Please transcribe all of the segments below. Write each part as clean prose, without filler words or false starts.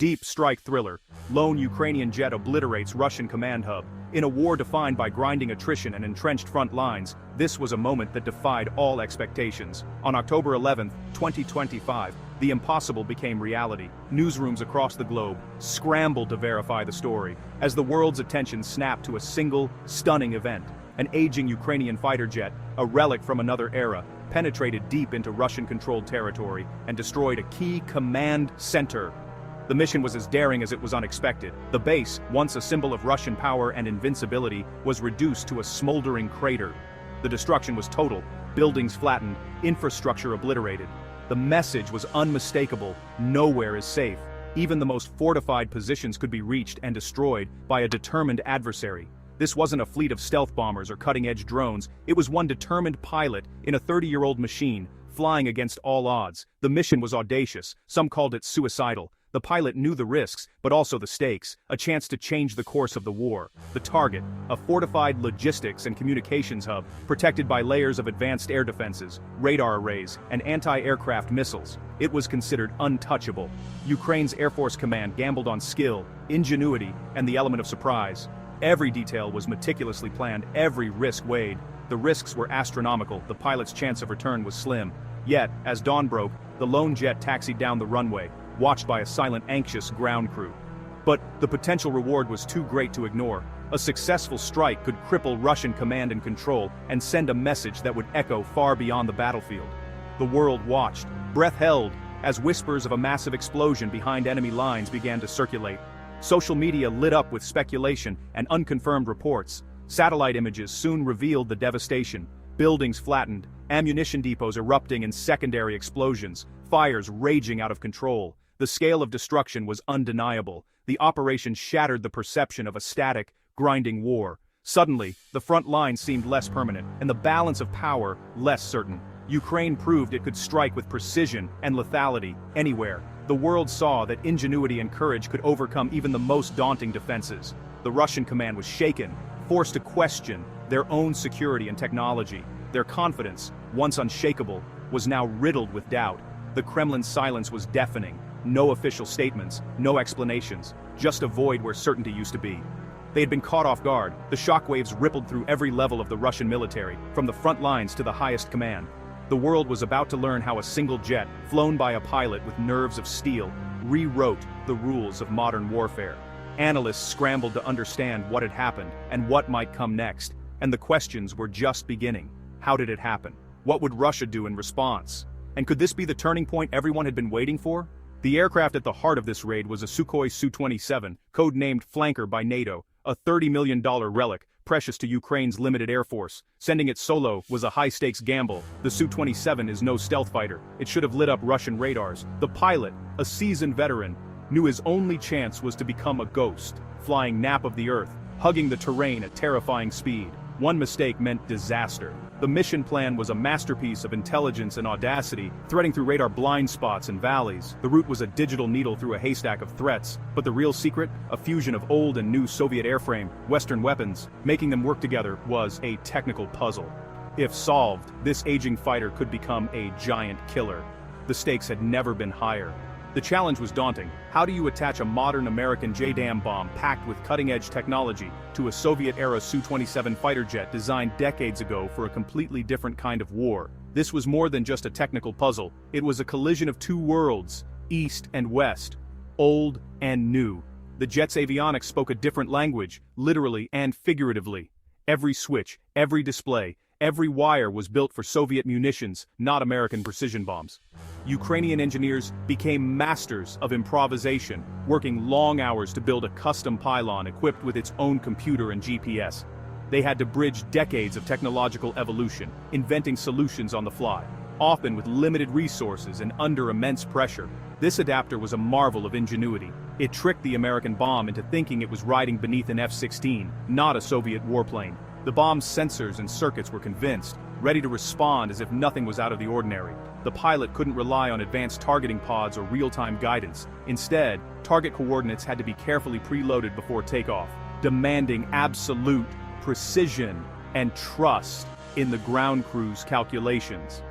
Deep strike thriller. Lone Ukrainian jet obliterates Russian command hub. In a war defined by grinding attrition and entrenched front lines, this was a moment that defied all expectations. On October 11, 2025, the impossible became reality. Newsrooms across the globe scrambled to verify the story, as the world's attention snapped to a single, stunning event. An aging Ukrainian fighter jet, a relic from another era, penetrated deep into Russian-controlled territory and destroyed a key command center. The mission was as daring as it was unexpected. The base, once a symbol of Russian power and invincibility, was reduced to a smoldering crater. The destruction was total, buildings flattened, infrastructure obliterated. The message was unmistakable: nowhere is safe. Even the most fortified positions could be reached and destroyed by a determined adversary. This wasn't a fleet of stealth bombers or cutting-edge drones, it was one determined pilot in a 30-year-old machine, flying against all odds. The mission was audacious, some called it suicidal. The pilot knew the risks, but also the stakes, a chance to change the course of the war. The target, a fortified logistics and communications hub, protected by layers of advanced air defenses, radar arrays, and anti-aircraft missiles. It was considered untouchable. Ukraine's Air Force Command gambled on skill, ingenuity, and the element of surprise. Every detail was meticulously planned, every risk weighed. The risks were astronomical, the pilot's chance of return was slim. Yet, as dawn broke, the lone jet taxied down the runway, watched by a silent, anxious ground crew. But the potential reward was too great to ignore. A successful strike could cripple Russian command and control and send a message that would echo far beyond the battlefield. The world watched, breath held, as whispers of a massive explosion behind enemy lines began to circulate. Social media lit up with speculation and unconfirmed reports. Satellite images soon revealed the devastation. Buildings flattened, ammunition depots erupting in secondary explosions, fires raging out of control. The scale of destruction was undeniable. The operation shattered the perception of a static, grinding war. Suddenly, the front line seemed less permanent, and the balance of power less certain. Ukraine proved it could strike with precision and lethality anywhere. The world saw that ingenuity and courage could overcome even the most daunting defenses. The Russian command was shaken, forced to question their own security and technology. Their confidence, once unshakable, was now riddled with doubt. The Kremlin's silence was deafening. No official statements, no explanations, just a void where certainty used to be. They had been caught off guard. The shockwaves rippled through every level of the Russian military, from the front lines to the highest command. The world was about to learn how a single jet, flown by a pilot with nerves of steel, rewrote the rules of modern warfare. Analysts scrambled to understand what had happened and what might come next, and the questions were just beginning. How did it happen? What would Russia do in response? And could this be the turning point everyone had been waiting for? The aircraft at the heart of this raid was a Sukhoi Su-27, codenamed Flanker by NATO, a $30 million relic, precious to Ukraine's limited air force. Sending it solo was a high-stakes gamble. The Su-27 is no stealth fighter. It should have lit up Russian radars. The pilot, a seasoned veteran, knew his only chance was to become a ghost, flying nap of the earth, hugging the terrain at terrifying speed. One mistake meant disaster. The mission plan was a masterpiece of intelligence and audacity, threading through radar blind spots and valleys. The route was a digital needle through a haystack of threats, but the real secret, a fusion of old and new Soviet airframe, Western weapons. Making them work together was a technical puzzle. If solved, this aging fighter could become a giant killer. The stakes had never been higher. The challenge was daunting. How do you attach a modern American JDAM bomb packed with cutting-edge technology to a Soviet-era Su-27 fighter jet designed decades ago for a completely different kind of war? This was more than just a technical puzzle. It was a collision of two worlds, East and West, old and new. The jet's avionics spoke a different language, literally and figuratively. Every switch, every display, every wire was built for Soviet munitions, not American precision bombs. Ukrainian engineers became masters of improvisation, working long hours to build a custom pylon equipped with its own computer and GPS. They had to bridge decades of technological evolution, inventing solutions on the fly, often with limited resources and under immense pressure. This adapter was a marvel of ingenuity. It tricked the American bomb into thinking it was riding beneath an F-16, not a Soviet warplane. The bomb's sensors and circuits were convinced, ready to respond as if nothing was out of the ordinary. The pilot couldn't rely on advanced targeting pods or real-time guidance. Instead, target coordinates had to be carefully preloaded before takeoff, demanding absolute precision and trust in the ground crew's calculations.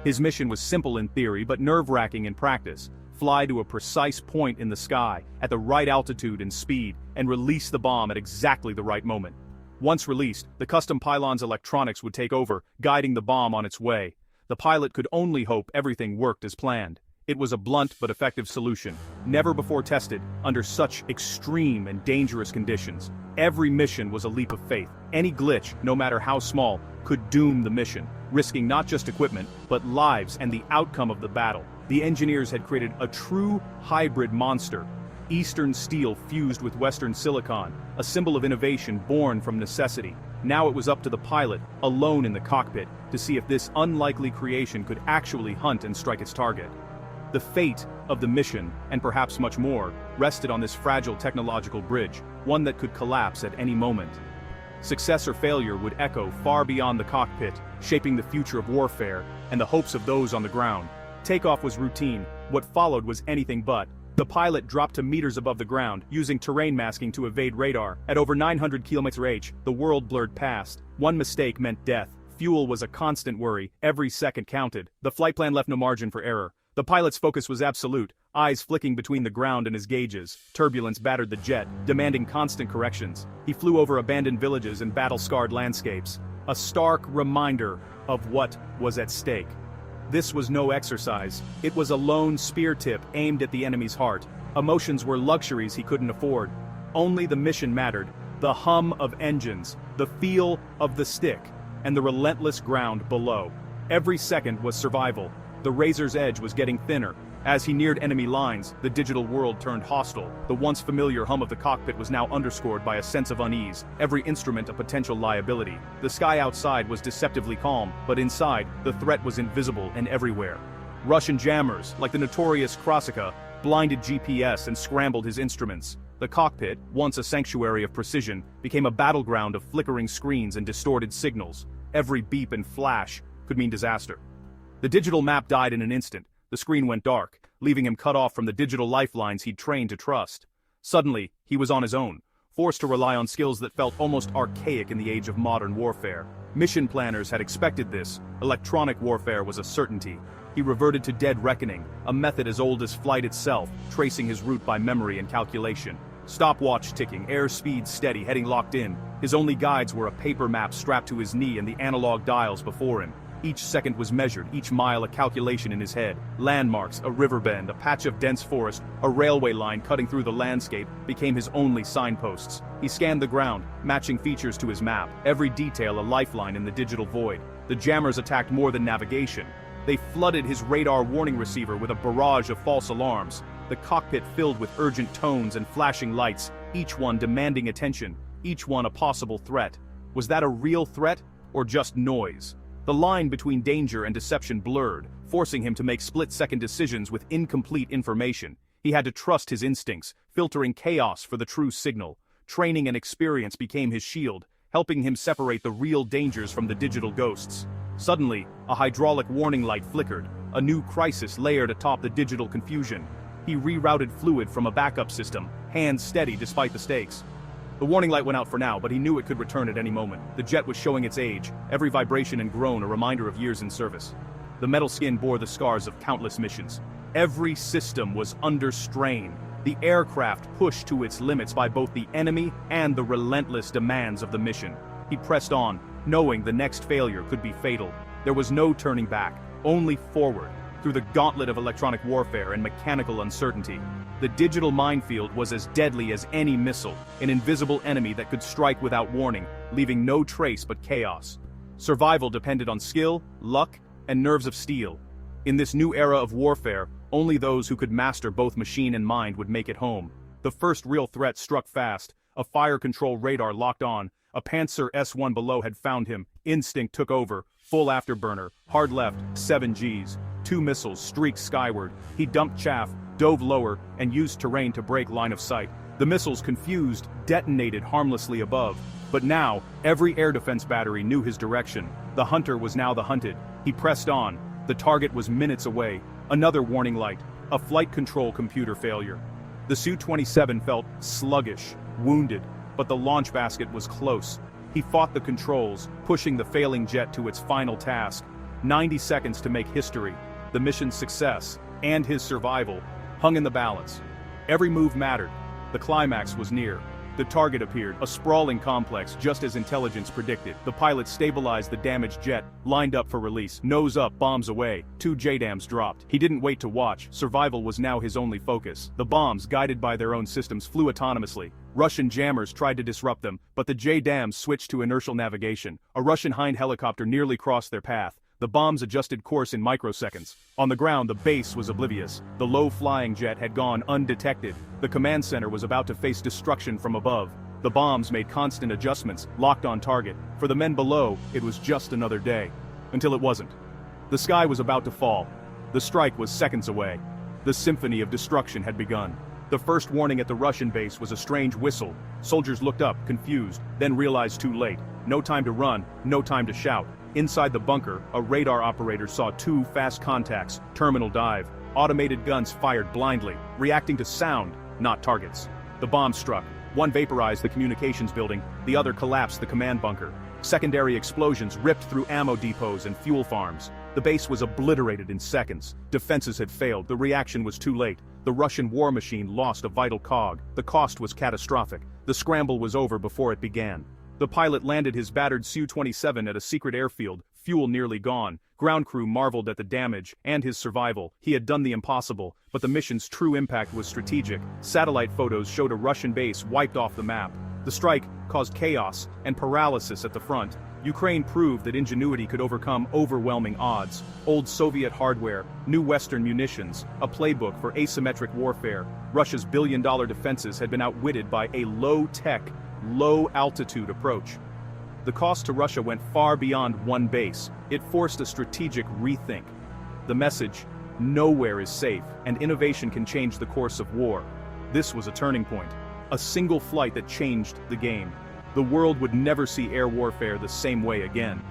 His mission was simple in theory but nerve-wracking in practice: fly to a precise point in the sky, at the right altitude and speed, and release the bomb at exactly the right moment. Once released, the custom pylon's electronics would take over, guiding the bomb on its way. The pilot could only hope everything worked as planned. It was a blunt but effective solution, never before tested under such extreme and dangerous conditions. Every mission was a leap of faith. Any glitch, no matter how small, could doom the mission, risking not just equipment, but lives and the outcome of the battle. The engineers had created a true hybrid monster, Eastern steel fused with Western silicon, a symbol of innovation born from necessity. Now it was up to the pilot, alone in the cockpit, to see if this unlikely creation could actually hunt and strike its target. The fate of the mission, and perhaps much more, rested on this fragile technological bridge, one that could collapse at any moment. Success or failure would echo far beyond the cockpit, shaping the future of warfare and the hopes of those on the ground. Takeoff was routine. What followed was anything but. The pilot dropped to meters above the ground, using terrain masking to evade radar. At over 900 km/h, the world blurred past. One mistake meant death. Fuel was a constant worry. Every second counted. The flight plan left no margin for error. The pilot's focus was absolute, eyes flicking between the ground and his gauges. Turbulence battered the jet, demanding constant corrections. He flew over abandoned villages and battle-scarred landscapes. A stark reminder of what was at stake. This was no exercise. It was a lone spear tip aimed at the enemy's heart. Emotions were luxuries he couldn't afford. Only the mission mattered. The hum of engines, the feel of the stick, and the relentless ground below. Every second was survival. The razor's edge was getting thinner. As he neared enemy lines, the digital world turned hostile. The once familiar hum of the cockpit was now underscored by a sense of unease, every instrument a potential liability. The sky outside was deceptively calm, but inside, the threat was invisible and everywhere. Russian jammers, like the notorious Krasika, blinded GPS and scrambled his instruments. The cockpit, once a sanctuary of precision, became a battleground of flickering screens and distorted signals. Every beep and flash could mean disaster. The digital map died in an instant. The screen went dark, leaving him cut off from the digital lifelines he'd trained to trust. Suddenly, he was on his own, forced to rely on skills that felt almost archaic in the age of modern warfare. Mission planners had expected this. Electronic warfare was a certainty. He reverted to dead reckoning, a method as old as flight itself, tracing his route by memory and calculation. Stopwatch ticking, airspeed steady, heading locked in. His only guides were a paper map strapped to his knee and the analog dials before him. Each second was measured, each mile a calculation in his head. Landmarks, a river bend, a patch of dense forest, a railway line cutting through the landscape became his only signposts. He scanned the ground, matching features to his map, every detail a lifeline in the digital void. The jammers attacked more than navigation. They flooded his radar warning receiver with a barrage of false alarms. The cockpit filled with urgent tones and flashing lights, each one demanding attention, each one a possible threat. Was that a real threat, or just noise? The line between danger and deception blurred, forcing him to make split-second decisions with incomplete information. He had to trust his instincts, filtering chaos for the true signal. Training and experience became his shield, helping him separate the real dangers from the digital ghosts. Suddenly, a hydraulic warning light flickered, a new crisis layered atop the digital confusion. He rerouted fluid from a backup system, hands steady despite the stakes. The warning light went out for now, but he knew it could return at any moment. The jet was showing its age, every vibration and groan a reminder of years in service. The metal skin bore the scars of countless missions. Every system was under strain. The aircraft pushed to its limits by both the enemy and the relentless demands of the mission. He pressed on, knowing the next failure could be fatal. There was no turning back, only forward, through the gauntlet of electronic warfare and mechanical uncertainty. The digital minefield was as deadly as any missile, an invisible enemy that could strike without warning, leaving no trace but chaos. Survival depended on skill, luck, and nerves of steel. In this new era of warfare, only those who could master both machine and mind would make it home. The first real threat struck fast. A fire control radar locked on. A Panzer S-1 below had found him. Instinct took over. Full afterburner. Hard left. 7 Gs. 2 missiles streaked skyward. He dumped chaff, dove lower, and used terrain to break line of sight. The missiles, confused, detonated harmlessly above. But now, every air defense battery knew his direction. The hunter was now the hunted. He pressed on. The target was minutes away. Another warning light. A flight control computer failure. The Su-27 felt sluggish, wounded, but the launch basket was close. He fought the controls, pushing the failing jet to its final task. 90 seconds to make history. The mission's success, and his survival, hung in the balance. Every move mattered. The climax was near. The target appeared, a sprawling complex just as intelligence predicted. The pilot stabilized the damaged jet, lined up for release, nose up, bombs away. 2 JDAMs dropped. He didn't wait to watch. Survival was now his only focus. The bombs, guided by their own systems, flew autonomously. Russian jammers tried to disrupt them, but the JDAMs switched to inertial navigation. A Russian Hind helicopter nearly crossed their path. The bombs adjusted course in microseconds. On the ground, the base was oblivious. The low-flying jet had gone undetected. The command center was about to face destruction from above. The bombs made constant adjustments, locked on target. For the men below, it was just another day. Until it wasn't. The sky was about to fall. The strike was seconds away. The symphony of destruction had begun. The first warning at the Russian base was a strange whistle. Soldiers looked up, confused, then realized too late. No time to run, no time to shout. Inside the bunker, a radar operator saw 2 fast contacts, terminal dive. Automated guns fired blindly, reacting to sound, not targets. The bombs struck. One vaporized the communications building, the other collapsed the command bunker. Secondary explosions ripped through ammo depots and fuel farms. The base was obliterated in seconds. Defenses had failed, the reaction was too late. The Russian war machine lost a vital cog. The cost was catastrophic. The scramble was over before it began. The pilot landed his battered Su-27 at a secret airfield, fuel nearly gone. Ground crew marveled at the damage and his survival. He had done the impossible, but the mission's true impact was strategic. Satellite photos showed a Russian base wiped off the map. The strike caused chaos and paralysis at the front. Ukraine proved that ingenuity could overcome overwhelming odds. Old Soviet hardware, new Western munitions, a playbook for asymmetric warfare. Russia's billion-dollar defenses had been outwitted by a low-tech, low-altitude approach. The cost to Russia went far beyond one base. It forced a strategic rethink. The message, nowhere is safe, and innovation can change the course of war. This was a turning point. A single flight that changed the game. The world would never see air warfare the same way again.